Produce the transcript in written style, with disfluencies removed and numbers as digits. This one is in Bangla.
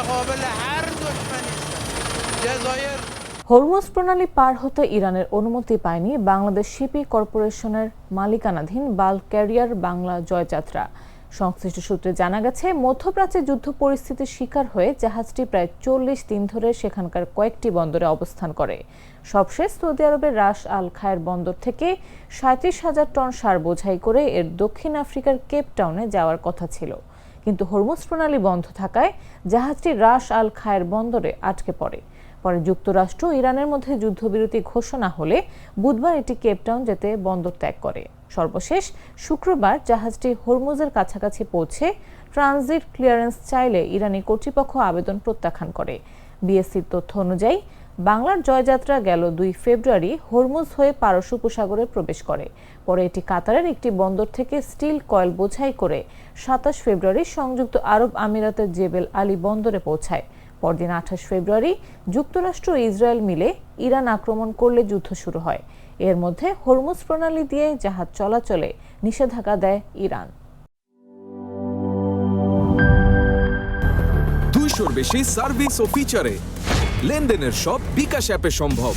قابل هر دشمنی است. جزایر হরমুজ প্রণালী পার হতে ইরানের অনুমতি পায়নি বাংলাদেশ শিপি কর্পোরেশনের মালিকানাধীন বাল্ক ক্যারিয়ার বাংলা জয়যাত্রা। সংশ্লিষ্ট সূত্রে জানা গেছে, মধ্যপ্রাচ্যে যুদ্ধ পরিস্থিতির শিকার হয়ে জাহাজটি প্রায় 40 দিন ধরে সেখানকার কয়েকটি বন্দরে অবস্থান করে। সবশেষ সৌদি আরবের রাস আল খায়ের বন্দর থেকে 37,000 টন সার বোঝাই করে এর দক্ষিণ আফ্রিকার কেপ টাউনে যাওয়ার কথা ছিল, কিন্তু হরমুজ প্রণালী বন্ধ থাকায় জাহাজটি রাস আল খায়ের বন্দরে আটকে পড়ে। পরে যুক্তরাষ্ট্র ও ইরানের মধ্যে যুদ্ধবিরতি ঘোষণা হলে বুধবার এটি কেপটাউন যেতে বন্দর ত্যাগ করে। সর্বশেষ শুক্রবার জাহাজটি হরমুজের কাছাকাছি পৌঁছে ট্রানজিট ক্লিয়ারেন্স চাইলে ইরানি কর্তৃপক্ষ আবেদন প্রত্যাখ্যান করে। বিএসসির তথ্য অনুযায়ী বাংলার জয়যাত্রা গেল 2 ফেব্রুয়ারি হরমুজ হয়ে পারস্য উপসাগরে প্রবেশ করে। পরে এটি কাতারের একটি বন্দর থেকে স্টিল কয়েল বোঝাই করে 27 ফেব্রুয়ারি সংযুক্ত আরব আমিরাতের জেবেল আলী বন্দরে পৌঁছায়। পরদিন 28 ফেব্রুয়ারি যুক্তরাষ্ট্র ও ইসরায়েল মিলে ইরান আক্রমণ করলে যুদ্ধ শুরু হয়। এর মধ্যে হরমুজ প্রণালী দিয়ে জাহাজ চলাচলে নিষেধাজ্ঞা দেয় ইরান। 200-র বেশি সার্ভিস ও ফিচারে লেনদেনের সব বিকাশ অ্যাপে সম্ভব।